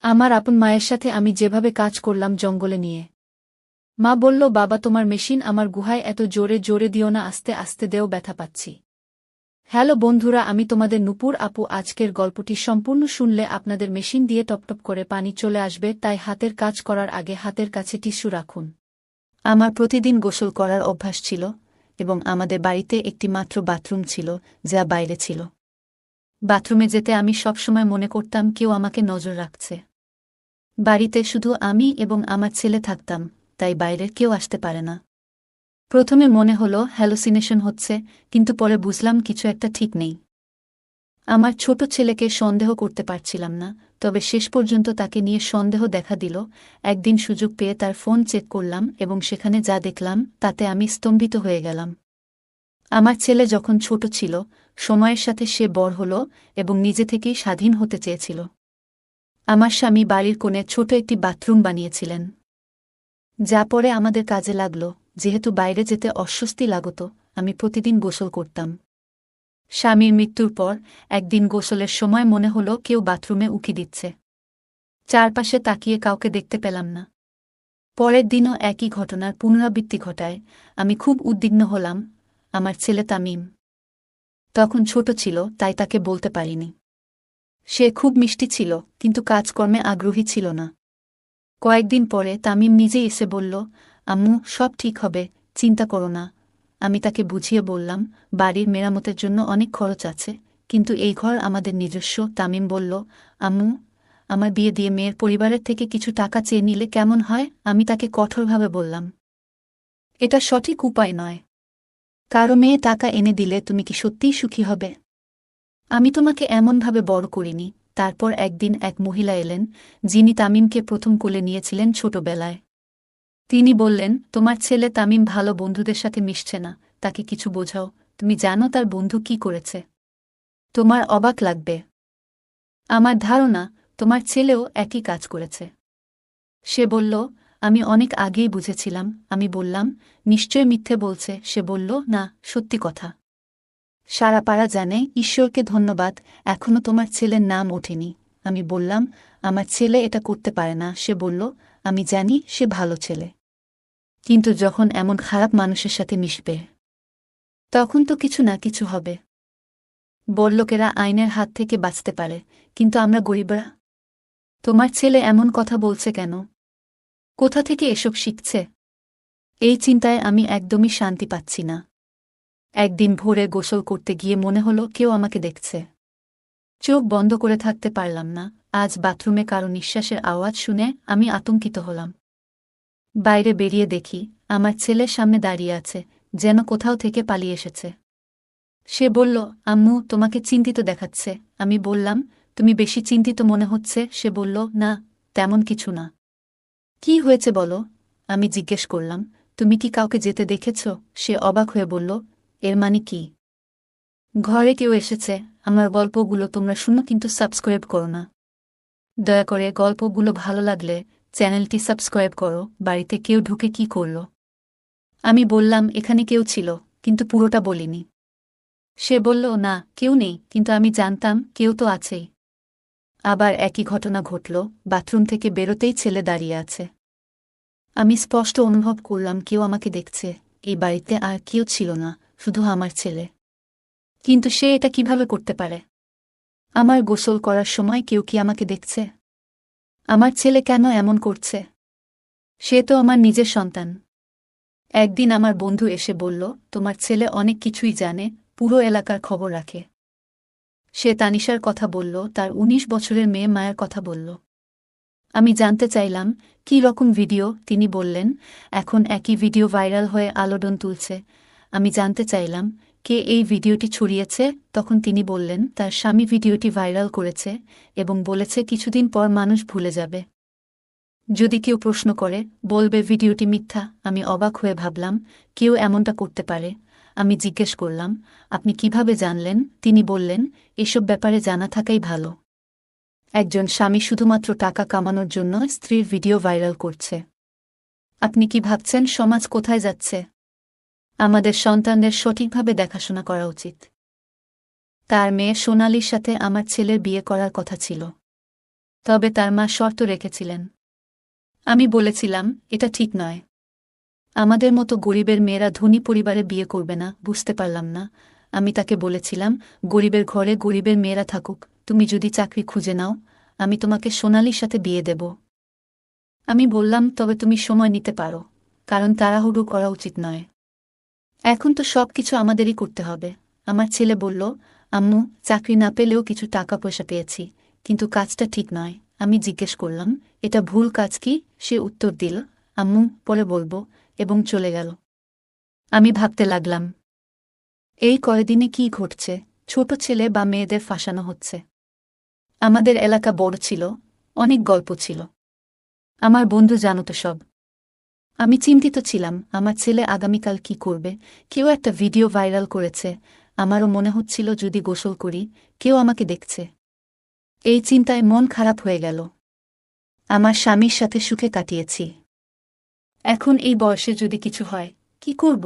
আমার আপন মায়ের সাথে আমি যেভাবে কাজ করলাম জঙ্গলে নিয়ে। মা বলল, বাবা তোমার মেশিন আমার গুহায় এত জোরে জোরে দিও না, আস্তে আস্তে দেও, ব্যথা পাচ্ছি। হ্যালো বন্ধুরা, আমি তোমাদের নূপুর আপু। আজকের গল্পটি সম্পূর্ণ শুনলে আপনাদের মেশিন দিয়ে টপটপ করে পানি চলে আসবে, তাই হাতের কাজ করার আগে হাতের কাছে টিস্যু রাখুন। আমার প্রতিদিন গোসল করার অভ্যাস ছিল এবং আমাদের বাড়িতে একটি মাত্র বাথরুম ছিল, যা বাইরে ছিল। বাথরুমে যেতে আমি সবসময় মনে করতাম কেউ আমাকে নজর রাখছে। বাড়িতে শুধু আমি এবং আমার ছেলে থাকতাম, তাই বাইরের কেউ আসতে পারে না। প্রথমে মনে হলো হ্যালুসিনেশন হচ্ছে, কিন্তু পরে বুঝলাম কিছু একটা ঠিক নেই। আমার ছোট ছেলেকে সন্দেহ করতে পারছিলাম না, তবে শেষ পর্যন্ত তাকে নিয়ে সন্দেহ দেখা দিল। একদিন সুযোগ পেয়ে তার ফোন চেক করলাম এবং সেখানে যা দেখলাম তাতে আমি স্তম্ভিত হয়ে গেলাম। আমার ছেলে যখন ছোট ছিল, সময়ের সাথে সে বড় হল এবং নিজে থেকেই স্বাধীন হতে চেয়েছিল। আমার স্বামী বাড়ির কোণে ছোট একটি বাথরুম বানিয়েছিলেন, যা পরে আমাদের কাজে লাগল। যেহেতু বাইরে যেতে অস্বস্তি লাগত, আমি প্রতিদিন গোসল করতাম। স্বামীর মৃত্যুর পর একদিন গোসলের সময় মনে হলো কেউ বাথরুমে উকি দিচ্ছে। চারপাশে তাকিয়ে কাউকে দেখতে পেলাম না। পরের দিনও একই ঘটনার পুনরাবৃত্তি ঘটায়। আমি খুব উদ্বিগ্ন হলাম। আমার ছেলে তামিম তখন ছোট ছিল, তাই তাকে বলতে পারিনি। সে খুব মিষ্টি ছিল, কিন্তু কাজকর্মে আগ্রহী ছিল না। কয়েকদিন পরে তামিম নিজেই এসে বলল, আম্মু সব ঠিক হবে, চিন্তা করো না। আমি তাকে বুঝিয়ে বললাম, বাড়ির মেরামতের জন্য অনেক খরচ আছে, কিন্তু এই ঘর আমাদের নিজস্ব। তামিম বলল, আম্মু, আমার বিয়ে দিয়ে মেয়ের পরিবারের থেকে কিছু টাকা চেয়ে নিলে কেমন হয়? আমি তাকে কঠোরভাবে বললাম, এটা সঠিক উপায় নয়। কারো মেয়ে টাকা এনে দিলে তুমি কি সত্যিই সুখী হবে? আমি তোমাকে এমনভাবে বড় করিনি। তারপর একদিন এক মহিলা এলেন, যিনি তামিমকে প্রথম কোলে নিয়েছিলেন ছোটবেলায়। তিনি বললেন, তোমার ছেলে তামিম ভালো বন্ধুদের সাথে মিশছে না, তাকে কিছু বোঝাও। তুমি জানো তার বন্ধু কি করেছে? তোমার অবাক লাগবে। আমার ধারণা তোমার ছেলেও একই কাজ করেছে। সে বলল, আমি অনেক আগেই বুঝেছিলাম। আমি বললাম, নিশ্চয় মিথ্যে বলছে। সে বলল, না, সত্যি কথা। সারা পাড়া জানে। ঈশ্বরকে ধন্যবাদ, এখনও তোমার ছেলের নাম ওঠেনি। আমি বললাম, আমার ছেলে এটা করতে পারে না। সে বলল, আমি জানি সে ভালো ছেলে, কিন্তু যখন এমন খারাপ মানুষের সাথে মিশবে, তখন তো কিছু না কিছু হবে। বড়লোকেরা আইনের হাত থেকে বাঁচতে পারে, কিন্তু আমরা গরিবরা? তোমার ছেলে এমন কথা বলছে কেন? কোথা থেকে এসব শিখছে? এই চিন্তায় আমি একদমই শান্তি পাচ্ছি না। একদিন ভোরে গোসল করতে গিয়ে মনে হলো কেউ আমাকে দেখছে। চোখ বন্ধ করে থাকতে পারলাম না। আজ বাথরুমে কারো নিঃশ্বাসের আওয়াজ শুনে আমি আতঙ্কিত হলাম। বাইরে বেরিয়ে দেখি আমার ছেলের সামনে দাঁড়িয়ে আছে, যেন কোথাও থেকে পালিয়ে এসেছে। সে বলল, আম্মু তোমাকে চিন্তিত দেখাচ্ছে। আমি বললাম, তুমি বেশি চিন্তিত মনে হচ্ছে। সে বলল, না, তেমন কিছু না। কি হয়েছে বলো? আমি জিজ্ঞেস করলাম, তুমি কি কাউকে যেতে দেখেছ? সে অবাক হয়ে বলল, এর মানে কি? ঘরে কেউ এসেছে। আমার গল্পগুলো তোমরা শুনো, কিন্তু সাবস্ক্রাইব করো না। দয়া করে গল্পগুলো ভালো লাগলে চ্যানেলটি সাবস্ক্রাইব করো। বাড়িতে কেউ ঢুকে কি করল? আমি বললাম, এখানে কেউ ছিল, কিন্তু পুরোটা বলিনি। সে বলল, না, কেউ নেই, কিন্তু আমি জানতাম কেউ তো আছেই। আবার একই ঘটনা ঘটল। বাথরুম থেকে বেরোতেই ছেলে দাঁড়িয়ে আছে। আমি স্পষ্ট অনুভব করলাম কেউ আমাকে দেখছে। এই বাড়িতে আর কেউ ছিল না, শুধু আমার ছেলে। কিন্তু সে এটা কিভাবে করতে পারে? আমার গোসল করার সময় কেউ কি আমাকে দেখছে? আমার ছেলে কেন এমন করছে? সে তো আমার নিজের সন্তান। একদিন আমার বন্ধু এসে বলল, তোমার ছেলে অনেক কিছুই জানে, পুরো এলাকার খবর রাখে। সে তানিশার কথা বলল, তার ১৯ বছরের মেয়ে মায়ের কথা বলল। আমি জানতে চাইলাম, কী রকম ভিডিও? তিনি বললেন, এখন একই ভিডিও ভাইরাল হয়ে আলোড়ন তুলছে। আমি জানতে চাইলাম, কে এই ভিডিওটি ছড়িয়েছে? তখন তিনি বললেন, তার স্বামী ভিডিওটি ভাইরাল করেছে এবং বলেছে কিছুদিন পর মানুষ ভুলে যাবে। যদি কেউ প্রশ্ন করে, বলবে ভিডিওটি মিথ্যা। আমি অবাক হয়ে ভাবলাম, কেউ এমনটা করতে পারে। আমি জিজ্ঞেস করলাম, আপনি কিভাবে জানলেন? তিনি বললেন, এসব ব্যাপারে জানা থাকাই ভালো। একজন স্বামী শুধুমাত্র টাকা কামানোর জন্য স্ত্রীর ভিডিও ভাইরাল করছে। আপনি কি ভাবছেন সমাজ কোথায় যাচ্ছে? আমাদের সন্তানদের সঠিকভাবে দেখাশোনা করা উচিত। তার মেয়ে সোনালীর সাথে আমার ছেলের বিয়ে করার কথা ছিল। তবে তার মা শর্ত রেখেছিলেন। আমি বলেছিলাম, এটা ঠিক নয়। আমাদের মতো গরিবের মেয়েরা ধনী পরিবারে বিয়ে করবে না। বুঝতে পারলাম না। আমি তাকে বলেছিলাম, গরিবের ঘরে গরিবের মেয়েরা থাকুক, তুমি যদি চাকরি খুঁজে নাও, আমি তোমাকে সোনালির সাথে বিয়ে দেব। আমি বললাম, তবে তুমি সময় নিতে পারো, কারণ তাড়াহুড়ো করা উচিত নয়। এখন তো সব কিছু আমাদেরই করতে হবে। আমার ছেলে বলল, আম্মু, চাকরি না পেলেও কিছু টাকা পয়সা পেয়েছি, কিন্তু কাজটা ঠিক নয়। আমি জিজ্ঞেস করলাম, এটা ভুল কাজ কি? সে উত্তর দিল, আম্মু, পরে বলবো, এবং চলে গেল। আমি ভাবতে লাগলাম, এই কয়দিনে কি ঘটছে? ছোট ছেলে বা মেয়েদের ফাঁসানো হচ্ছে। আমাদের এলাকা বড় ছিল, অনেক গল্প ছিল। আমার বন্ধু জানত সব। আমি চিন্তিত ছিলাম, আমার ছেলে আগামীকাল কি করবে। কেউ একটা ভিডিও ভাইরাল করেছে, আমারও মনে হচ্ছিল যদি গোসল করি, কেউ আমাকে দেখছে। এই চিন্তায় মন খারাপ হয়ে গেল। আমার স্বামীর সাথে সুখে কাটিয়েছি। এখন এই বয়সে যদি কিছু হয়, কি করব?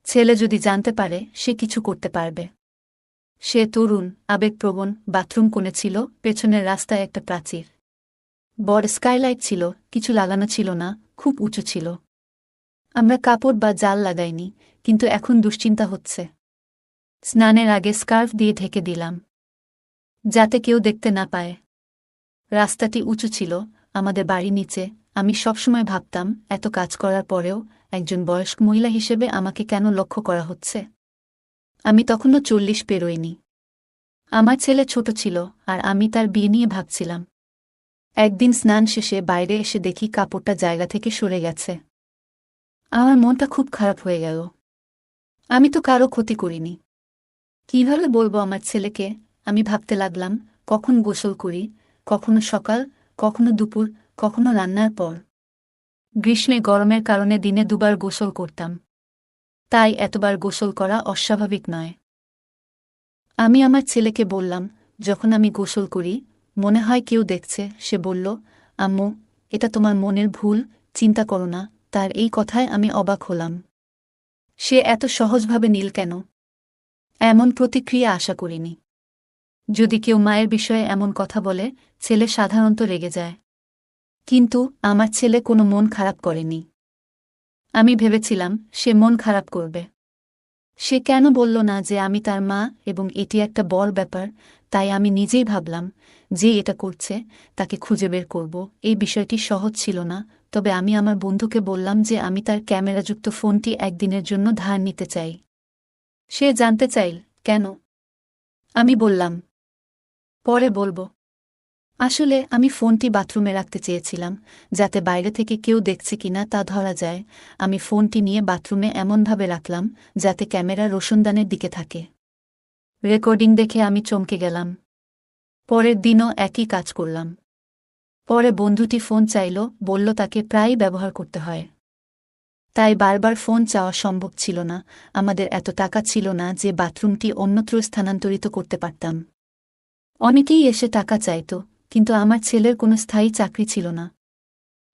ছেলে যদি জানতে পারে, সে কিছু করতে পারবে। সে তরুণ, আবেগপ্রবণ, বাথরুম কোণে ছিল, পেছনের রাস্তায় একটা প্রাচীর। বড় স্কাইলাইট ছিল, কিছু লাগানো ছিল না, খুব উঁচু ছিল। আমরা কাপড় বা জাল লাগাইনি, কিন্তু এখন দুশ্চিন্তা হচ্ছে। স্নানের আগে স্কার্ফ দিয়ে ঢেকে দিলাম, যাতে কেউ দেখতে না পায়। রাস্তাটি উঁচু ছিল, আমাদের বাড়ি নিচে। আমি সবসময় ভাবতাম, এত কাজ করার পরেও একজন বয়স্ক মহিলা হিসেবে আমাকে কেন লক্ষ্য করা হচ্ছে। আমি তখনও 40 পেরোইনি। আমার ছেলে ছোট ছিল, আর আমি তার বিয়ে নিয়ে ভাবছিলাম। একদিন স্নান শেষে বাইরে এসে দেখি কাপড়টা জায়গা থেকে সরে গেছে। আমার মনটা খুব খারাপ হয়ে গেল। আমি তো কারো ক্ষতি করিনি। কিভাবে বলবো আমার ছেলেকে? আমি ভাবতে লাগলাম, কখন গোসল করি, কখনো সকাল, কখনো দুপুর, কখনো রান্নার পর। গ্রীষ্মে গরমের কারণে দিনে 2বার গোসল করতাম। তাই এতবার গোসল করা অস্বাভাবিক নয়। আমি আমার ছেলেকে বললাম, যখন আমি গোসল করি, মনে হয় কেউ দেখছে। সে বলল, আম্মু, এটা তোমার মনের ভুল, চিন্তা করো না। তার এই কথায় আমি অবাক হলাম। সে এত সহজভাবে নীল কেন? এমন প্রতিক্রিয়া আশা করিনি। যদি কেউ মায়ের বিষয়ে এমন কথা বলে, ছেলে সাধারণত রেগে যায়। কিন্তু আমার ছেলে কোনো মন খারাপ করেনি। আমি ভেবেছিলাম, সে মন খারাপ করবে। সে কেন বলল না যে আমি তার মা, এবং এটি একটা বড় ব্যাপার। তাই আমি নিজেই ভাবলাম, যে এটা করছে, তাকে খুঁজে বের করব। এই বিষয়টি সহজ ছিল না, তবে আমি আমার বন্ধুকে বললাম যে আমি তার ক্যামেরাযুক্ত ফোনটি একদিনের জন্য ধার নিতে চাই। সে জানতে চাইল, কেন? আমি বললাম, পরে বলব। আসলে আমি ফোনটি বাথরুমে রাখতে চেয়েছিলাম, যাতে বাইরে থেকে কেউ দেখছে কিনা তা ধরা যায়। আমি ফোনটি নিয়ে বাথরুমে এমনভাবে রাখলাম, যাতে ক্যামেরা রোশনদানের দিকে থাকে। রেকর্ডিং দেখে আমি চমকে গেলাম। পরের দিনও একই কাজ করলাম। পরে বন্ধুটি ফোন চাইল, বলল তাকে প্রায়ই ব্যবহার করতে হয়। তাই বারবার ফোন চাওয়া সম্ভব ছিল না। আমাদের এত টাকা ছিল না যে বাথরুমটি অন্যত্র স্থানান্তরিত করতে পারতাম। অনেকেই এসে টাকা চাইত, কিন্তু আমার ছেলের কোনো স্থায়ী চাকরি ছিল না।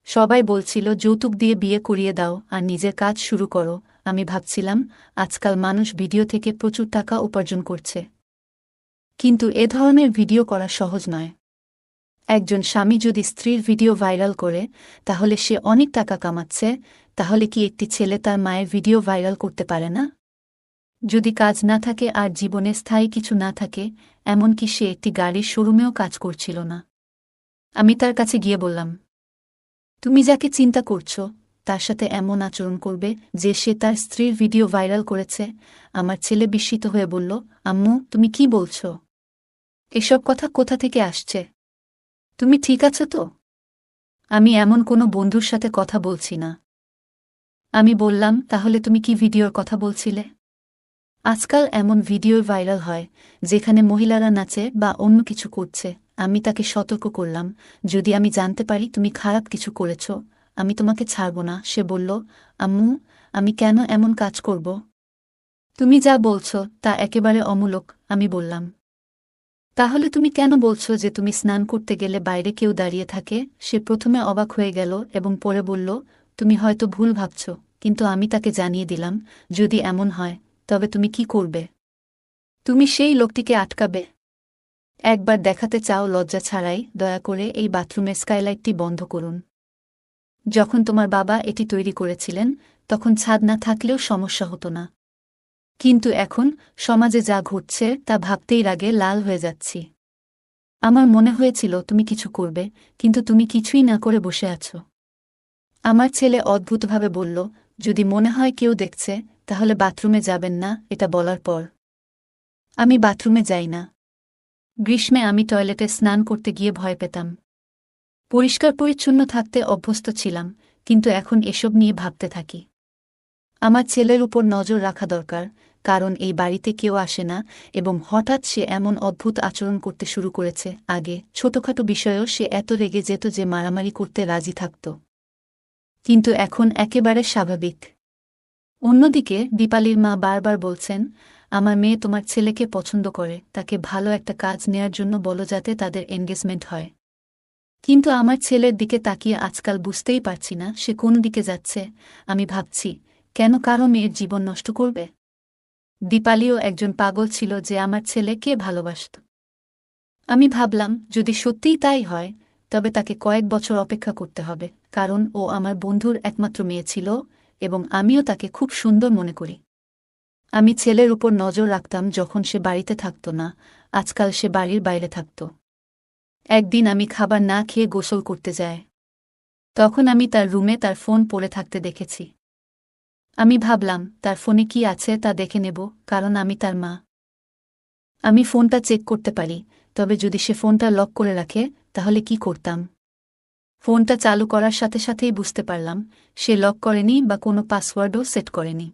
সবাই বলছিল, যৌতুক দিয়ে বিয়ে করিয়ে দাও আর নিজের কাজ শুরু করো। আমি ভাবছিলাম, আজকাল মানুষ ভিডিও থেকে প্রচুর টাকা উপার্জন করছে। কিন্তু এ ধরনের ভিডিও করা সহজ নয়। একজন স্বামী যদি স্ত্রীর ভিডিও ভাইরাল করে, তাহলে সে অনেক টাকা কামাচ্ছে। তাহলে কি একটি ছেলে তার মায়ের ভিডিও ভাইরাল করতে পারে না? যদি কাজ না থাকে আর জীবনে স্থায়ী কিছু না থাকে, এমনকি সে একটি গাড়ির শোরুমেও কাজ করছিল না। আমি তার কাছে গিয়ে বললাম, তুমি যাকে চিন্তা করছো, তার সাথে এমন আচরণ করবে যে সে তার স্ত্রীর ভিডিও ভাইরাল করেছে? আমার ছেলে বিস্মিত হয়ে বলল, আম্মু, তুমি কি বলছো? এসব কথা কোথা থেকে আসছে? তুমি ঠিক আছো তো? আমি এমন কোনো বন্ধুর সাথে কথা বলছি না। আমি বললাম, তাহলে তুমি কি ভিডিওর কথা বলছিলে? আজকাল এমন ভিডিও ভাইরাল হয়, যেখানে মহিলারা নাচে বা অন্য কিছু করছে। আমি তাকে সতর্ক করলাম, যদি আমি জানতে পারি তুমি খারাপ কিছু করেছ, আমি তোমাকে ছাড়ব না। সে বলল, আম্মু, আমি কেন এমন কাজ করব? তুমি যা বলছ তা একেবারে অমূলক। আমি বললাম, তাহলে তুমি কেন বলছো যে তুমি স্নান করতে গেলে বাইরে কেউ দাঁড়িয়ে থাকে? সে প্রথমে অবাক হয়ে গেল এবং পরে বলল, তুমি হয়তো ভুল ভাবছ। কিন্তু আমি তাকে জানিয়ে দিলাম, যদি এমন হয়, তবে তুমি কি করবে? তুমি সেই লোকটিকে আটকাবে? একবার দেখাতে চাও লজ্জা ছাড়াই, দয়া করে এই বাথরুমের স্কাইলাইটটি বন্ধ করুন। যখন তোমার বাবা এটি তৈরি করেছিলেন তখন ছাদ না থাকলেও সমস্যা হতো না, কিন্তু এখন সমাজে যা ঘটছে তা ভাবতেই রাগে লাল হয়ে যাচ্ছি। আমার মনে হয়েছিল তুমি কিছু করবে, কিন্তু তুমি কিছুই না করে বসে আছো। আমার ছেলে অদ্ভুতভাবে বলল, যদি মনে হয় কেউ দেখছে তাহলে বাথরুমে যাবেন না। এটা বলার পর আমি বাথরুমে যাই না। গ্রীষ্মে আমি টয়লেটে স্নান করতে গিয়ে ভয় পেতাম। পরিষ্কার পরিচ্ছন্ন থাকতে অভ্যস্ত ছিলাম, কিন্তু এখন এসব নিয়ে ভাবতে থাকি। আমার ছেলের উপর নজর রাখা দরকার, কারণ এই বাড়িতে কেউ আসে না এবং হঠাৎ সে এমন অদ্ভুত আচরণ করতে শুরু করেছে। আগে ছোটখাটো বিষয়েও সে এত রেগে যেত যে মারামারি করতে রাজি থাকত, কিন্তু এখন একেবারে স্বাভাবিক। অন্যদিকে দীপালির মা বারবার বলছেন, আমার মেয়ে তোমার ছেলেকে পছন্দ করে, তাকে ভালো একটা কাজ নেয়ার জন্য বলো যাতে তাদের এনগেজমেন্ট হয়। কিন্তু আমার ছেলের দিকে তাকিয়ে আজকাল বুঝতেই পারছি না সে কোন দিকে যাচ্ছে। আমি ভাবছি, কেন কারো মেয়ের জীবন নষ্ট করবে? দীপালিও একজন পাগল ছিল যে আমার ছেলেকে ভালোবাসত। আমি ভাবলাম, যদি সত্যিই তাই হয় তবে তাকে কয়েক বছর অপেক্ষা করতে হবে, কারণ ও আমার বন্ধুর একমাত্র মেয়ে ছিল এবং আমিও তাকে খুব সুন্দর মনে করি। আমি ছেলের উপর নজর রাখতাম যখন সে বাড়িতে থাকত না, আজকাল সে বাড়ির বাইরে থাকত। একদিন আমি খাবার না খেয়ে গোসল করতে যাই। তখন আমি তার রুমে তার ফোন পড়ে থাকতে দেখেছি। আমি ভাবলাম, তার ফোনে কি আছে তা দেখে নেব, কারণ আমি তার মা। আমি ফোনটা চেক করতে পারি, তবে যদি সে ফোনটা লক করে রাখে তাহলে কি করতাম? ফোনটা চালু করার সাথে সাথেই বুঝতে পারলাম সে লক করেনি বা কোনো পাসওয়ার্ডও সেট করেনি।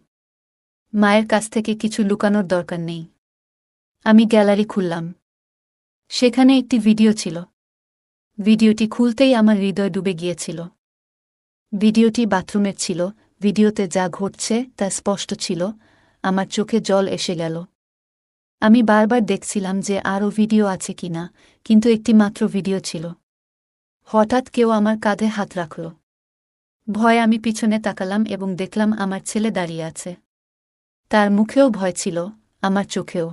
মায়ের কাছ থেকে কিছু লুকানোর দরকার নেই। আমি গ্যালারি খুললাম। সেখানে একটি ভিডিও ছিল। ভিডিওটি খুলতেই আমার হৃদয় ডুবে গিয়েছিল। ভিডিওটি বাথরুমের ছিল। ভিডিওতে যা ঘটছে তা স্পষ্ট ছিল। আমার চোখে জল এসে গেল। আমি বারবার দেখছিলাম যে আরও ভিডিও আছে কিনা, কিন্তু একটি মাত্র ভিডিও ছিল। হঠাৎ কেউ আমার কাঁধে হাত রাখল। ভয়ে আমি পিছনে তাকালাম এবং দেখলাম আমার ছেলে দাঁড়িয়ে আছে। তার মুখেও ভয় ছিল, আমার চোখেও।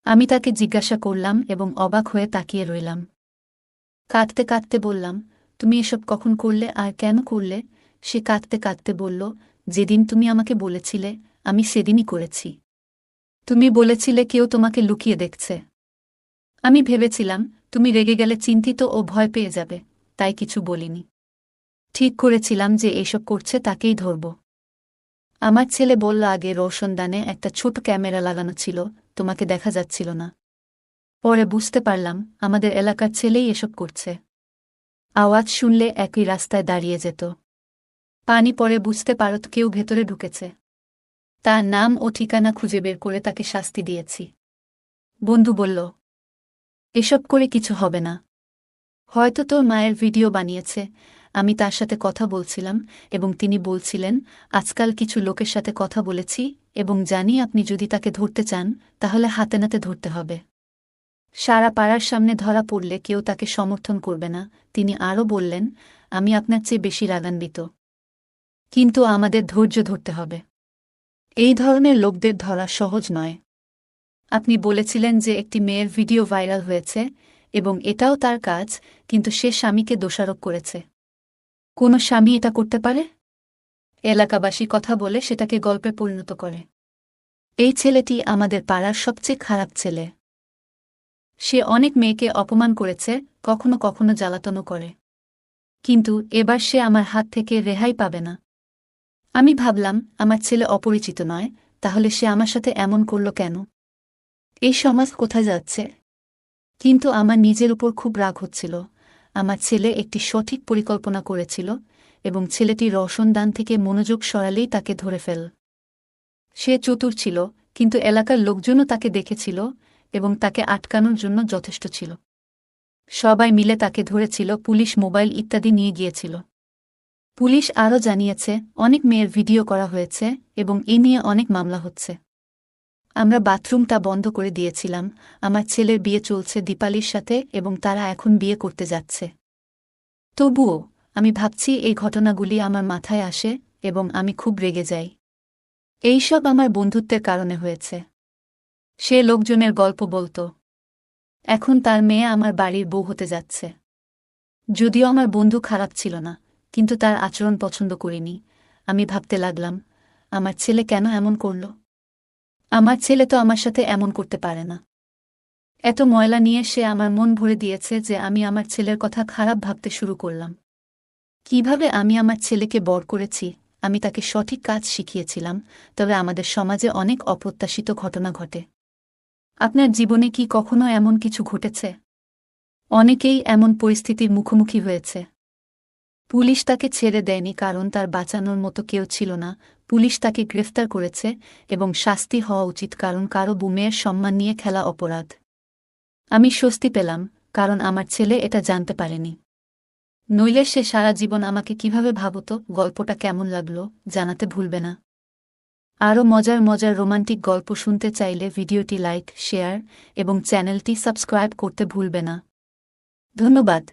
আমি তাকে জিজ্ঞাসা করলাম এবং অবাক হয়ে তাকিয়ে রইলাম। কাঁদতে কাঁদতে বললাম, তুমি এসব কখন করলে আর কেন করলে? সে কাঁদতে কাঁদতে বলল, যেদিন তুমি আমাকে বলেছিলে আমি সেদিনই করেছি। তুমি বলেছিলে কেউ তোমাকে লুকিয়ে দেখছে। আমি ভেবেছিলাম তুমি রেগে গেলে চিন্তিত ও ভয় পেয়ে যাবে, তাই কিছু বলিনি। ঠিক করেছিলাম যে এসব করছে তাকেই ধরব। আমার ছেলে বলল, আগে রোশনদানে একটা ছোট ক্যামেরা লাগানো ছিল, তোমাকে দেখা যাচ্ছিল না। পরে বুঝতে পারলাম আমাদের এলাকার ছেলেই এসব করছে। আওয়াজ শুনলে একই রাস্তায় দাঁড়িয়ে যেত। পানি পরে বুঝতে পারত কেউ ভেতরে ঢুকেছে। তার নাম ও ঠিকানা খুঁজে বের করে তাকে শাস্তি দিয়েছি। বন্ধু বলল, এসব করে কিছু হবে না। হয়তো তোর মায়ের ভিডিও বানিয়েছে। আমি তার সাথে কথা বলছিলাম এবং তিনি বলছিলেন, আজকাল কিছু লোকের সাথে কথা বলেছি এবং জানি আপনি যদি তাকে ধরতে চান তাহলে হাতে নাতে ধরতে হবে। সারা পাড়ার সামনে ধরা পড়লে কেউ তাকে সমর্থন করবে না। তিনি আরও বললেন, আমি আপনার চেয়ে বেশি রাগান্বিত, কিন্তু আমাদের ধৈর্য ধরতে হবে। এই ধরনের লোকদের ধরা সহজ নয়। আপনি বলেছিলেন যে একটি মেয়ের ভিডিও ভাইরাল হয়েছে এবং এটাও তার কাজ, কিন্তু সে স্বামীকে দোষারোপ করেছে। কোনো স্বামী এটা করতে পারে? এলাকাবাসী কথা বলে সেটাকে গল্পে পরিণত করে। এই ছেলেটি আমাদের পাড়ার সবচেয়ে খারাপ ছেলে। সে অনেক মেয়েকে অপমান করেছে, কখনো কখনো জ্বালাতনও করে, কিন্তু এবার সে আমার হাত থেকে রেহাই পাবে না। আমি ভাবলাম, আমার ছেলে অপরিচিত নয়, তাহলে সে আমার সাথে এমন করল কেন? এই সমাজ কোথায় যাচ্ছে? কিন্তু আমার নিজের উপর খুব রাগ হচ্ছিল। আমার ছেলে একটি সঠিক পরিকল্পনা করেছিল এবং ছেলেটি রওশনদান থেকে মনোযোগ সরালেই তাকে ধরে ফেল। সে চতুর ছিল, কিন্তু এলাকার লোকজনও তাকে দেখেছিল এবং তাকে আটকানোর জন্য যথেষ্ট ছিল। সবাই মিলে তাকে ধরেছিল, পুলিশ মোবাইল ইত্যাদি নিয়ে গিয়েছিল। পুলিশ আরও জানিয়েছে অনেক মেয়ের ভিডিও করা হয়েছে এবং এ নিয়ে অনেক মামলা হচ্ছে। আমরা বাথরুমটা বন্ধ করে দিয়েছিলাম। আমার ছেলের বিয়ে চলছে দীপালির সাথে এবং তারা এখন বিয়ে করতে যাচ্ছে। তবুও আমি ভাবছি এই ঘটনাগুলি আমার মাথায় আসে এবং আমি খুব রেগে যাই। এইসব আমার বন্ধুত্বের কারণে হয়েছে। সে লোকজনের গল্প বলত। এখন তার মেয়ে আমার বাড়ির বউ হতে যাচ্ছে। যদিও আমার বন্ধু খারাপ ছিল না, কিন্তু তার আচরণ পছন্দ করিনি। আমি ভাবতে লাগলাম, আমার ছেলে কেন এমন করল? আমার ছেলে তো আমার সাথে এমন করতে পারে না। এত ময়লা নিয়ে সে আমার মন ভরে দিয়েছে যে আমি আমার ছেলের কথা খারাপ ভাবতে শুরু করলাম। কিভাবে আমি আমার ছেলেকে বড় করেছি, আমি তাকে সঠিক কাজ শিখিয়েছিলাম, তবে আমাদের সমাজে অনেক অপ্রত্যাশিত ঘটনা ঘটে। আপনার জীবনে কি কখনো এমন কিছু ঘটেছে? অনেকেই এমন পরিস্থিতির মুখোমুখি হয়েছে। পুলিশ তাকে ছেড়ে দেয়নি কারণ তার বাঁচানোর মতো কেউ ছিল না। পুলিশ তাকে গ্রেফতার করেছে এবং শাস্তি হওয়া উচিত কারণ কারো মেয়ের সম্মান নিয়ে খেলা অপরাধ। আমি স্বস্তি পেলাম, কারণ আমার ছেলে এটা জানতে পারেনি। নইলে সে সারা জীবন আমাকে কিভাবে ভাবত। গল্পটা কেমন লাগলো জানাতে ভুলবে না। আরও মজার মজার রোমান্টিক গল্প শুনতে চাইলে ভিডিওটি লাইক, শেয়ার এবং চ্যানেলটি সাবস্ক্রাইব করতে ভুলবে না। ধন্যবাদ।